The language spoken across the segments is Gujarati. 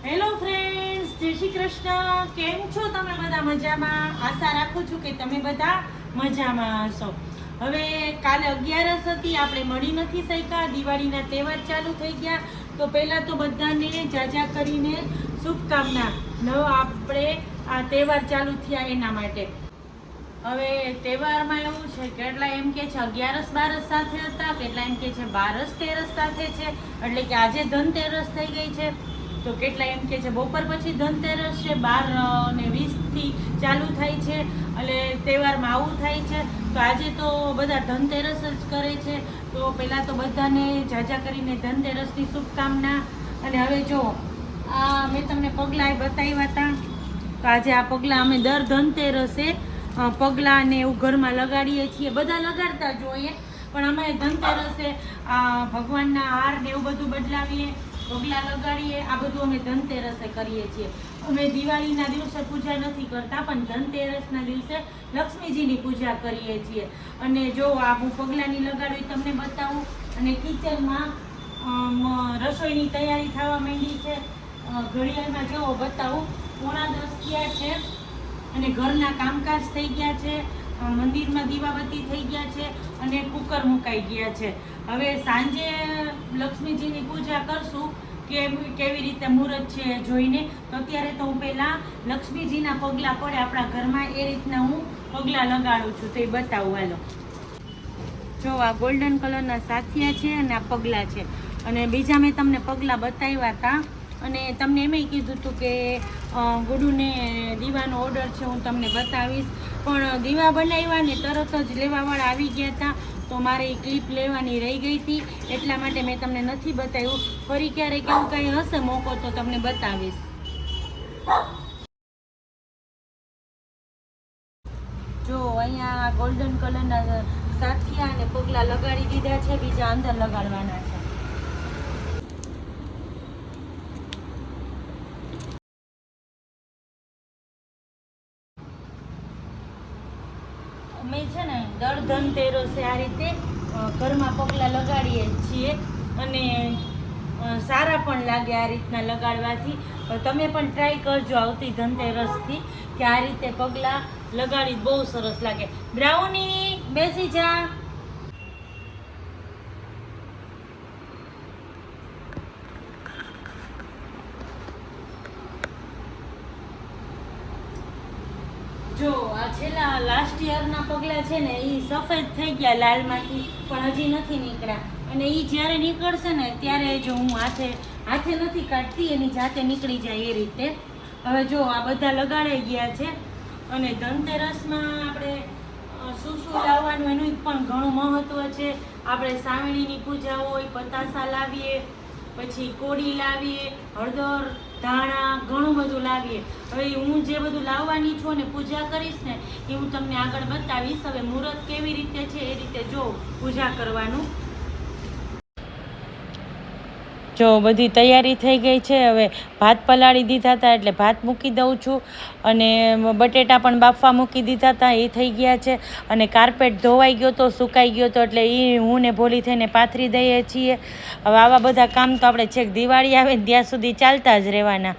હેલો ફ્રેન્ડ્સ, જય શ્રી કૃષ્ણ. કેમ છો તમે બધા? મજામાં? આશા રાખું છું કે તમે બધા મજામાં હશો. હવે કાલે 11સ હતી, આપણે મળી નથી શક્યા. દિવાળીના તહેવાર ચાલુ થઈ ગયા. તો પહેલાં તો બધાને જાજા કરીને શુભકામના. આપણે આ તહેવાર ચાલુ થયા એના માટે. હવે તહેવારમાં એવું છે, કેટલા એમ કે છે 11સ 12સ સાથે હતા, કેટલા એમ કે છે 12સ 13સ સાથે છે, એટલે કે આજે ધનતેરસ થઈ ગઈ છે. તો કેટલા એમ કે છે બપોર પછી ધનતેરસ છે, 12:20 ચાલુ થાય છે, એટલે તહેવારમાં આવું થાય છે. તો આજે તો બધા ધનતેરસ જ કરે છે. તો પહેલાં તો બધાને જાજા કરીને ધનતેરસની શુભકામના. અને હવે જો આ મેં તમને પગલાં બતાવ્યા હતા. તો આજે આ પગલાં અમે દર ધનતેરસે પગલાં ને એવું ઘરમાં લગાડીએ છીએ. બધા લગાડતા જ હોઈએ, પણ અમે ધનતેરસે ભગવાનના હાર ને એવું બધું બદલાવીએ, પગલાં લગાડીએ. આ બધું અમે ધનતેરસે કરીએ છીએ. અમે દિવાળીના દિવસે પૂજા નથી કરતા, પણ ધનતેરસના દિવસે લક્ષ્મીજીની પૂજા કરીએ છીએ. અને જો આ હું પગલાંની લગાડું તમને બતાવું. અને કિચનમાં રસોઈની તૈયારી થવા માંડી છે. ઘડિયાળમાં જો બતાવું 9:45 થયા છે. અને ઘરના કામકાજ થઈ ગયા છે, મંદિરમાં દીવાબત્તી થઈ ગયા છે, અને કુકર મુકાઈ ગયા છે. હવે સાંજે લક્ષ્મીજીની પૂજા કરશું કે કેવી રીતે મુહૂર્ત છે જોઈને. તો અત્યારે તો હું પહેલાં લક્ષ્મીજીના પગલાં પડે આપણા ઘરમાં એ રીતના હું પગલાં લગાડું છું. તો એ બતાવું હાલો. જો આ ગોલ્ડન કલરના સાથિયા છે અને આ પગલાં છે. અને બીજા મેં તમને પગલાં બતાવ્યા હતા. અને તમને એમય કીધું હતું કે ગુડુને દીવાનો ઓર્ડર છે, હું તમને બતાવીશ. પણ દીવા બનાવ્યા ને તરત જ લેવાવાળા આવી ગયા હતા. તો મારે એ ક્લિપ લેવાની રહી ગઈ હતી, એટલા માટે મેં તમને નથી બતાવ્યું. ફરી ક્યારેક એવું કંઈ હશે મોકો તો તમને બતાવીશ. જો અહીંયા ગોલ્ડન કલરના સાથિયા અને પગલાં લગાડી દીધા છે, બીજા અંદર લગાડવાના છે. અમે છે ને દર ધનતેરસે આ રીતે ઘરમાં પગલાં લગાડીએ છીએ. અને સારા પણ લાગે આ રીતના લગાડવાથી. તમે પણ ટ્રાય કરજો આવતી ધનતેરસથી કે આ રીતે પગલાં લગાડી બહુ સરસ લાગે. બ્રાઉની બેસી જા. જો આ છેલ્લા લાસ્ટ યરના પગલાં છે ને એ સફેદ થઈ ગયા લાલમાંથી, પણ હજી નથી નીકળ્યા. અને એ જ્યારે નીકળશે ને ત્યારે જો હું હાથે નથી કાઢતી, એની જાતે નીકળી જાય એ રીતે. હવે જો આ બધા લગાડાઈ ગયા છે. અને ધનતેરસમાં આપણે શું લાવવાનું એનું પણ ઘણું મહત્ત્વ છે. આપણે સાવણીની પૂજા હોય, પતાસા લાવીએ, પછી કોડી લાવીએ, હળદર, ધાણા, ઘણું બધું લાવીએ. હવે હું જે બધું લાવવાની છું ને પૂજા કરીશ ને એ હું તમને આગળ બતાવીશ. હવે મુહૂર્ત કેવી રીતે છે એ રીતે જો પૂજા કરવાનું. જો બધી તૈયારી થઈ ગઈ છે. હવે ભાત પલાળી દીધા હતા એટલે ભાત મૂકી દઉં છું. અને બટેટા પણ બાફવા મૂકી દીધા હતા, એ થઈ ગયા છે. અને કાર્પેટ ધોવાઈ ગયો તો, સુકાઈ ગયો તો, એટલે એ હું ને ભોલી થઈને પાથરી દઈએ છીએ. હવે આવા બધા કામ તો આપણે છેક દિવાળી આવે ને ત્યાં સુધી ચાલતા જ રહેવાના,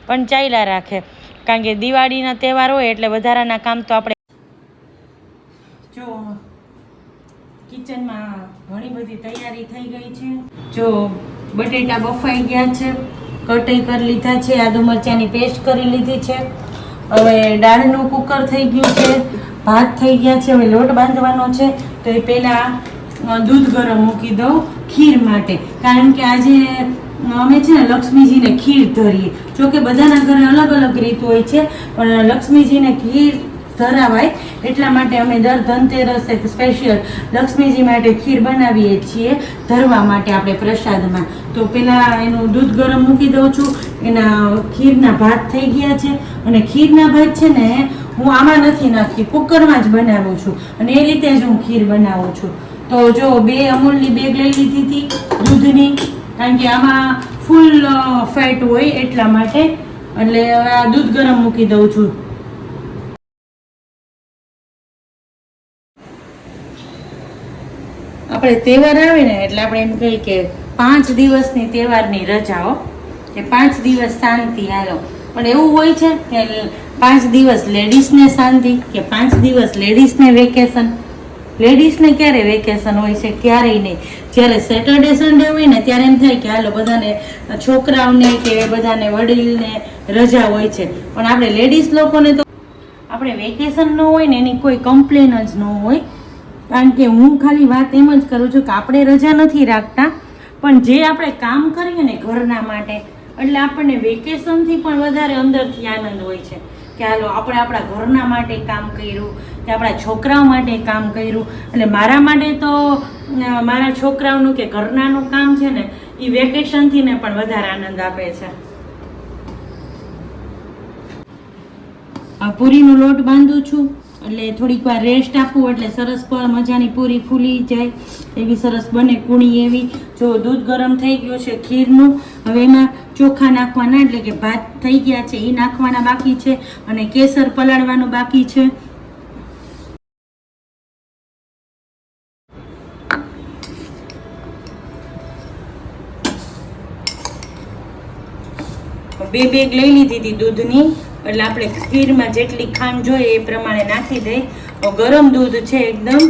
પણ ચાલ્યા રાખે. કારણ કે દિવાળીના તહેવાર હોય એટલે વધારાના કામ તો આપણે જો કિચનમાં ઘણી બધી તૈયારી થઈ ગઈ છે. જો બટેટા બફાઈ ગયા છે, કટાઈ કરી લીધા છે, આદુ મરચાંની પેસ્ટ કરી લીધી છે. હવે દાળનું કુકર થઈ ગયું છે, ભાત થઈ ગયા છે. હવે લોટ બાંધવાનો છે. તો એ પહેલાં દૂધ ગરમ મૂકી દઉં ખીર માટે. કારણ કે આજે અમે છે ને લક્ષ્મીજીને ખીર ધરીએ. જોકે બધાના ઘરે અલગ અલગ રીત હોય છે, પણ લક્ષ્મીજીને ખીર ધરાવાય એટલા માટે અમે દર ધનતેરસે સ્પેશિયલ લક્ષ્મીજી માટે ખીર બનાવીએ છીએ ધરવા માટે આપણે પ્રસાદમાં. તો પહેલાં એનું દૂધ ગરમ મૂકી દઉં છું. એના ખીરના ભાત થઈ ગયા છે. અને ખીરના ભાત છે ને હું આમાં નથી નાખતી, કુકરમાં જ બનાવું છું. અને એ રીતે જ હું ખીર બનાવું છું. તો જો 2 અમૂલની બેગ લઈ લીધી હતી દૂધની, કારણ કે આમાં ફૂલ ફેટ હોય એટલા માટે. એટલે આ દૂધ ગરમ મૂકી દઉં છું. આપણે તહેવાર આવે ને એટલે આપણે એમ કહીએ કે 5 દિવસની તહેવારની રજાઓ, કે 5 દિવસ શાંતિ હાલો, પણ એવું હોય છે કે 5 દિવસ લેડીઝને શાંતિ કે 5 દિવસ લેડીઝને વેકેશન. લેડીઝને ક્યારે વેકેશન હોય છે? ક્યારેય નહીં. જ્યારે સેટરડે સન્ડે હોય ને ત્યારે એમ થાય કે હાલો બધાને, છોકરાઓને કે બધાને વડીલને રજા હોય છે, પણ આપણે લેડીઝ લોકોને તો આપણે વેકેશન ન હોય ને એની કોઈ કમ્પ્લેન જ ન હોય. કારણ કે હું ખાલી વાત એમ જ કરું છું કે આપણે રજા નથી રાખતા, પણ જે આપણે કામ કરીએ ને ઘરના માટે, એટલે આપણને વેકેશનથી પણ વધારે અંદરથી આનંદ હોય છે કે હાલો આપણે આપણા ઘરના માટે કામ કર્યું, કે આપણા છોકરાઓ માટે કામ કર્યું. એટલે મારા માટે તો મારા છોકરાઓનું કે ઘરનાનું કામ છે ને એ વેકેશનથી ને પણ વધારે આનંદ આપે છે. પૂરીનો લોટ બાંધું છું એટલે થોડીક વાર રેસ્ટ આપવું એટલે સરસ પર મજાની પૂરી ફૂલી જાય એવી સરસ બને કૂણી એવી. જો દૂધ ગરમ થઈ ગયું છે ખીરનું, હવે એમાં ચોખા નાખવાના એટલે કે ભાત થઈ ગયા છે એ નાખવાના બાકી છે, અને કેસર પલાળવાનું બાકી છે. બે બેગ લઈ લીધી હતી દૂધની, એટલે આપણે ખીરમાં જેટલી ખાંડ જોઈએ એ પ્રમાણે નાખી દઈ. ગરમ દૂધ છે એકદમ,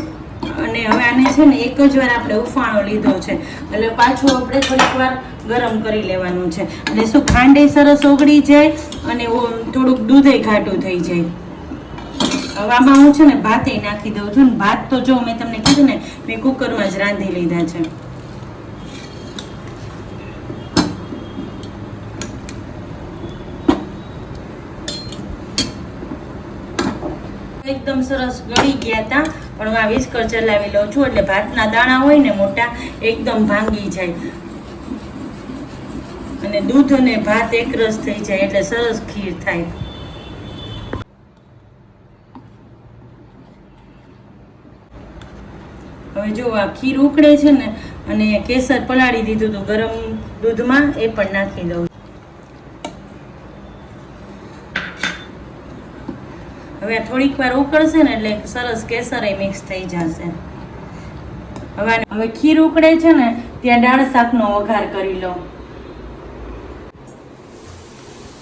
અને હવે આને છે ને એક જ વાર આપણે ઉફાણો લીધો છે એટલે પાછું આપણે થોડીક વાર ગરમ કરી લેવાનું છે. એટલે શું ખાંડે સરસ ઓગળી જાય અને થોડુંક દૂધે ઘાટું થઈ જાય. હવે આમાં હું છે ને ભાતે નાખી દઉં છું ને ભાત તો જો મેં તમને કીધું ને મેં કુકરમાં જ રાંધી લીધા છે. એકદમ સરસ ગળી ગયા હતા, પણ હું આ વિસ્કર ચલાવી લઉં છું એટલે ભાતના દાણા હોય ને મોટા એકદમ ભાંગી જાય અને દૂધ અને ભાત એકરસ થઈ જાય એટલે સરસ ખીર થાય. હવે જો આ ખીર ઉકળે છે ને, અને કેસર પલાળી દીધું હતું ગરમ દૂધમાં, એ પણ નાખી દઉં. હવે થોડીક વાર ઉકળશે ને એટલે સરસ કેસર મિક્સ થઈ જશે. હવે ખીર ઉકળે છે ને ત્યાં દાળ શાકનો વઘાર કરી લો.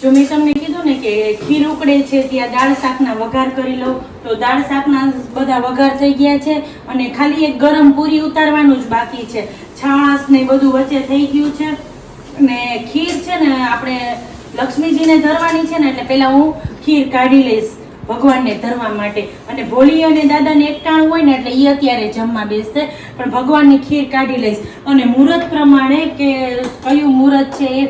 જો મેં તમને કીધું ને કે ખીર ઉકળે છે ત્યાં દાળ શાકના વઘાર કરી લો, તો દાળ શાકના બધા વઘાર થઈ ગયા છે અને ખાલી એક ગરમ પૂરી ઉતારવાનું જ બાકી છે. છાશ ને બધું વચ્ચે થઈ ગયું છે. અને ખીર છે ને આપણે લક્ષ્મીજીને ધરવાની છે ને, એટલે પહેલા હું ખીર કાઢી લઈશ ભગવાનને ધરવા માટે. અને ભોળી અને દાદાને એકટાણું હોય ને એટલે એ અત્યારે જમવા બેસશે, પણ ભગવાનની ખીર કાઢી લઈશ. અને મુહૂર્ત પ્રમાણે કે કયું મુહૂર્ત છે એ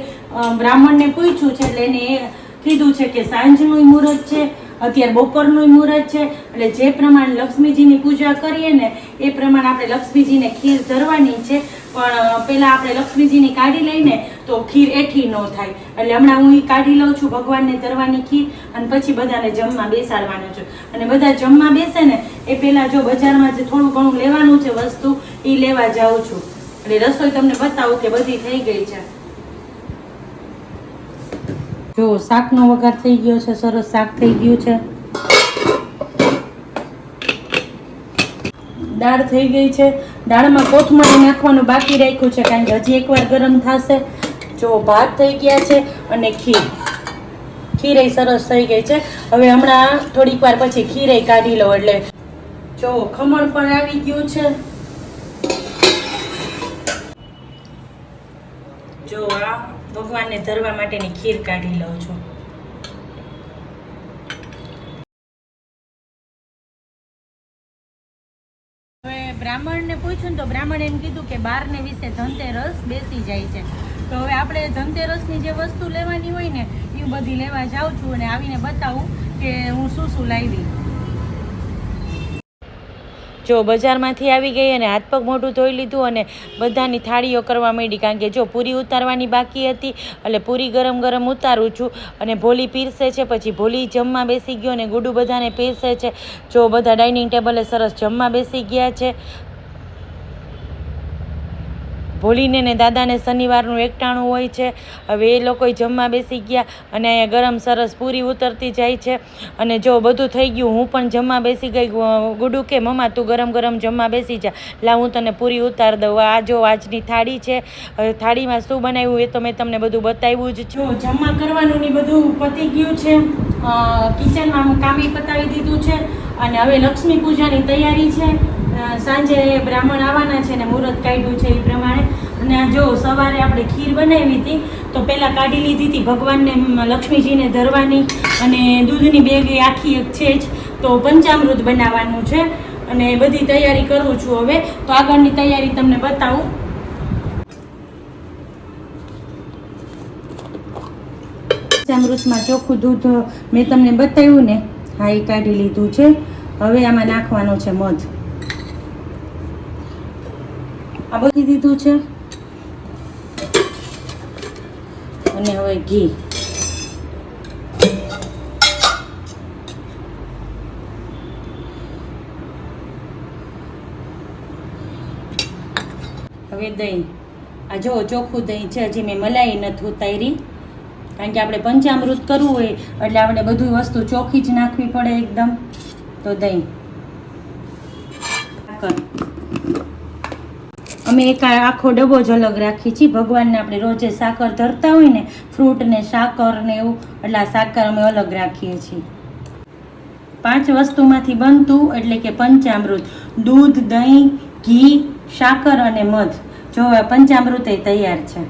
બ્રાહ્મણને પૂછ્યું છે, એટલે એને કીધું છે કે સાંજનું મુહૂર્ત છે, અત્યારે બપોરનું મુહૂર્ત છે. એટલે જે પ્રમાણે લક્ષ્મીજીની પૂજા કરીએ ને એ પ્રમાણે આપણે લક્ષ્મીજીને ખીર ધરવાની છે. પણ પહેલાં આપણે લક્ષ્મીજીની કાઢી લઈને તો ખીર એઠી ન થાય, એટલે હમણાં હું એ કાઢી લઉં છું ભગવાનને ધરવાની ખીર, અને પછી બધાને જમવા બેસાડવાનું છું. અને બધા જમવા બેસે ને એ પહેલાં જો બજારમાં જે થોડું ઘણું લેવાનું છે વસ્તુ એ લેવા જાઉં છું. એટલે રસોઈ તમને બતાવું કે બધી થઈ ગઈ છે. જો શાકનો વઘાર થઈ ગયો છે, સરસ શાક થઈ ગયું છે. દાળ થઈ ગઈ છે. દાળમાં કોથમરી નાખવાનું બાકી રાખ્યું છે કારણ કે હજી એકવાર ગરમ થશે. જો ભાત થઈ ગયા છે અને ખીર સરસ થઈ ગઈ છે. હવે હમણાં થોડીક વાર પછી ખીર કાઢી લો. એટલે જો ખમણ પણ આવી ગયું છે. જો આ ભગવાનને ધરવા માટેની ખીર કાઢી લઉં છું. હવે બ્રાહ્મણને પૂછ્યું ને તો બ્રાહ્મણ એમ કીધું કે 12 વિશે ધનતેરસ બેસી જાય છે. તો હવે આપણે ધનતેરસની જે વસ્તુ લેવાની હોય ને એ બધી લેવા જાઉં છું અને આવીને બતાવું કે હું શું શું લાવી. જો બજારમાંથી આવી ગઈ અને હાથ પગ મોઢું ધોઈ લીધું અને બધાની થાળીઓ કરવા માંડી, કારણ કે જો પૂરી ઉતારવાની બાકી હતી એટલે પૂરી ગરમ ગરમ ઉતારું છું. અને ભોલી પીરસે છે, પછી ભોલી જમવા બેસી ગયો અને ગુડુ બધાને પીરસે છે. જો બધા ડાઇનિંગ ટેબલે સરસ જમવા બેસી ગયા છે. ભોલીને ને દાદાને શનિવારનું એકટાણું હોય છે. હવે એ લોકો જમવા બેસી ગયા અને અહીંયા ગરમ સરસ પૂરી ઉતરતી જાય છે. અને જો બધું થઈ ગયું, હું પણ જમવા બેસી ગઈ. ગુડુ કે મમ્મા તું ગરમ ગરમ જમવા બેસી જા, લા હું તને પૂરી ઉતાર દઉં. આ જો આજની થાળી છે. થાળીમાં શું બનાવ્યું એ તો મેં તમને બધું બતાવ્યું જ. જો જમવા કરવાનું ને બધું પતી ગયું છે. કિચનમાં કામે પતાવી દીધું છે અને હવે લક્ષ્મી પૂજાની તૈયારી છે. સાંજે બ્રાહ્મણ આવવાના છે ને મુહૂર્ત કાઢ્યું છે એ પ્રમાણે. અને આ જો સવારે આપણે ખીર બનાવી હતી તો પહેલાં કાઢી લીધી હતી ભગવાનને લક્ષ્મીજીને ધરવાની, અને દૂધની બેગ આખી એક છે જ. તો પંચામૃત બનાવવાનું છે અને બધી તૈયારી કરું છું હવે. તો આગળની તૈયારી તમને બતાવું. પંચામૃતમાં ચોખ્ખું દૂધ મેં તમને બતાવ્યું ને, હા એ કાઢી લીધું છે. હવે આમાં નાખવાનું છે મધ. આ બધી દીધું છે અને હવે ઘી. હવે દહીં. આ જો ચોખ્ખું દહીં છે, હજી મેં મલાઈ નથી ઉતારી, કારણ કે આપણે પંચામૃત કરવું હોય એટલે આપણે બધી વસ્તુ ચોખ્ખી જ નાખવી પડે એકદમ. તો દહીં, અમે એક આખો ડબ્બો જ અલગ રાખીએ છીએ. ભગવાનને આપણે રોજે સાકર ધરતા હોય ને, ફ્રૂટ ને સાકર ને એવું, એટલે આ સાકર અમે અલગ રાખીએ છીએ. 5 વસ્તુમાંથી બનતું એટલે કે પંચામૃત: દૂધ, દહીં, ઘી, સાકર અને મધ. જો પંચામૃત એ તૈયાર છે.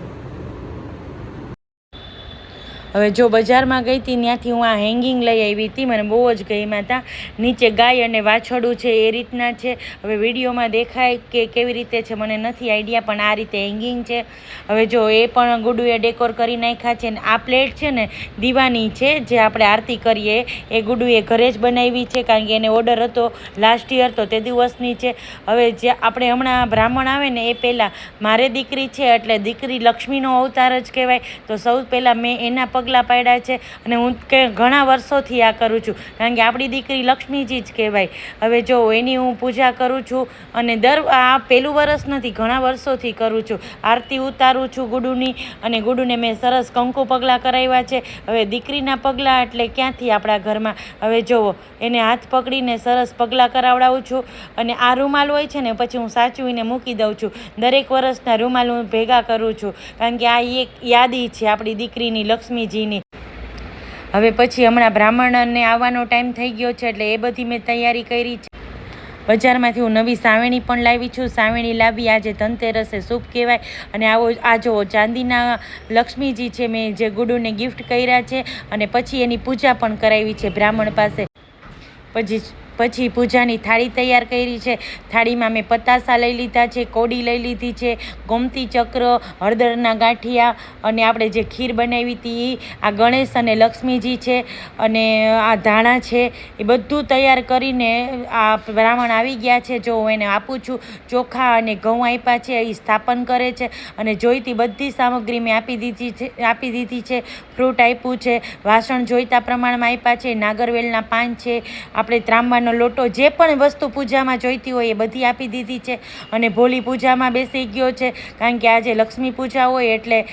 હવે જો બજારમાં ગઈ હતી ત્યાંથી હું આ હેંગિંગ લઈ આવી હતી, મને બહુ જ ગમ્યા હતા. નીચે ગાય અને વાછરડું છે એ રીતના છે. હવે વિડીયોમાં દેખાય કે કેવી રીતે છે મને નથી આઈડિયા, પણ આ રીતે હેંગિંગ છે. હવે જો એ પણ ગુડુએ ડેકોર કરી નાખ્યા છે. ને આ પ્લેટ છે ને દીવાની છે, જે આપણે આરતી કરીએ એ ગુડુએ ઘરે જ બનાવી છે, કારણ કે એને ઓર્ડર હતો લાસ્ટ યર તો તે દિવસની છે. હવે જે આપણે હમણાં બ્રાહ્મણ આવે ને એ પહેલાં મારે દીકરી છે એટલે દીકરી લક્ષ્મીનો અવતાર જ કહેવાય. તો સૌ પહેલાં મેં એના પગલાં પાડ્યા છે અને હું ઘણા વર્ષોથી આ કરું છું, કારણ કે આપણી દીકરી લક્ષ્મીજી જ કહેવાય. હવે જો એની હું પૂજા કરું છું અને આ પહેલું વર્ષ નથી, ઘણા વર્ષોથી કરું છું. આરતી ઉતારું છું ગુડુની, અને ગુડુને મેં સરસ કંકુ પગલાં કરાવ્યા છે. હવે દીકરીના પગલાં એટલે ક્યાંથી આપણા ઘરમાં. હવે જુઓ, એને હાથ પકડીને સરસ પગલાં કરાવડાવું છું. અને આ રૂમાલ હોય છે ને પછી હું સાચવીને મૂકી દઉં છું. દરેક વર્ષના રૂમાલ હું ભેગા કરું છું, કારણ કે આ એક યાદી છે આપણી દીકરીની, લક્ષ્મીજીની. હવે પછી હમણાં બ્રાહ્મણને આવવાનો ટાઈમ થઈ ગયો છે એટલે એ બધી મેં તૈયારી કરી છે. બજારમાંથી હું નવી સાવેણી પણ લાવી છું. સાવેણી લાવી, આજે ધનતેરસે શુભ કહેવાય. અને આ જો ચાંદીના લક્ષ્મીજી છે, મેં જે ગુડુને ગિફ્ટ કર્યા છે. અને પછી એની પૂજા પણ કરાવી છે બ્રાહ્મણ પાસે. પછી પૂજાની થાળી તૈયાર કરી છે. થાળીમાં મેં પતાસા લઈ લીધા છે, કોડી લઈ લીધી છે, ગોમતી ચક્ર, હળદરના ગાંઠિયા, અને આપણે જે ખીર બનાવી હતી આ ગણેશ અને લક્ષ્મીજી છે, અને આ ધાણા છે. એ બધું તૈયાર કરીને આ બ્રાહ્મણ આવી ગયા છે. જો હું એને આપું છું. ચોખા અને ઘઉં આપ્યા છે, એ સ્થાપન કરે છે. અને જોઈતી બધી સામગ્રી મેં આપી દીધી છે. ફ્રૂટ આપ્યું છે, વાસણ જોઈતા પ્રમાણમાં આપ્યા છે, નાગરવેલના પાન છે, આપણે ત્રાંબાનો લોટો, જે પણ વસ્તુ પૂજામાં જોઈતી હોય એ બધી આપી દીધી છે. અને ભોલી પૂજામાં બેસી ગયો છે, કારણ કે આજે લક્ષ્મી પૂજા હોય એટલે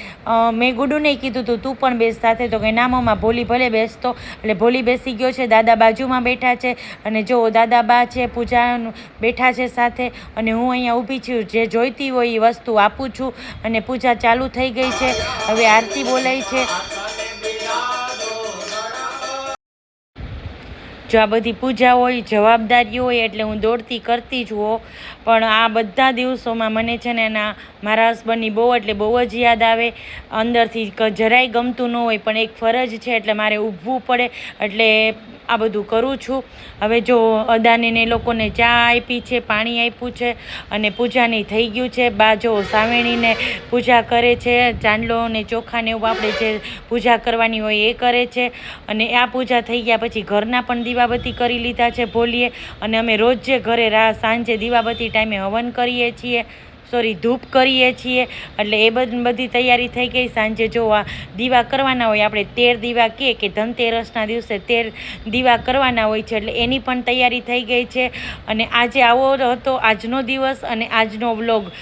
મેં ગુડુને કીધું તું પણ બેસ સાથે, તો કે ના મમ્મા ભોલી ભલે બેસતો. એટલે ભોલી બેસી ગયો છે. દાદા બાજુમાં બેઠા છે, અને જો દાદા બા છે પૂજાનું બેઠા છે સાથે, અને હું અહીંયા ઊભી છું. જે જોઈતી હોય એ વસ્તુ આપું છું. અને પૂજા ચાલુ થઈ ગઈ છે. હવે આરતી બોલાય છે. જો આ બધી પૂજા હોય, જવાબદારીઓ હોય એટલે હું દોડતી કરતી જ હોઉં. પણ આ બધા દિવસોમાં મને છે ને મારા હસબન્ડની બહુ એટલે બહુ જ યાદ આવે. અંદરથી જરાય ગમતું ન હોય, પણ એક ફરજ છે એટલે મારે ઊભવું પડે, એટલે આ બધું કરું છું. હવે જો અદાને લોકોને ચા આપી છે, પાણી આપ્યું છે, અને પૂજાની થઈ ગયું છે. બા જો સાવેણીને પૂજા કરે છે, ચાંદલો અને ચોખાને એવું આપણે જે પૂજા કરવાની હોય એ કરે છે. અને આ પૂજા થઈ ગયા પછી ઘરના પણ દીવાબત્તી કરી લીધા છે ભોલીએ. અને અમે રોજ જે ઘરે સાંજે દીવાબત્તી ટાઈમે હવન કરીએ છીએ, ધૂપ કરીએ છીએ, એટલે એ બધી તૈયારી થઈ ગઈ. સાંજે જો આ દીવા કરવાના હોય, આપણે 13 દીવા કે ધનતેરસના દિવસે 13 દીવા કરવાના હોય છે, એટલે એની પણ તૈયારી થઈ ગઈ છે. અને આજે આવો હતો આજનો દિવસ અને આજનો વ્લોગ.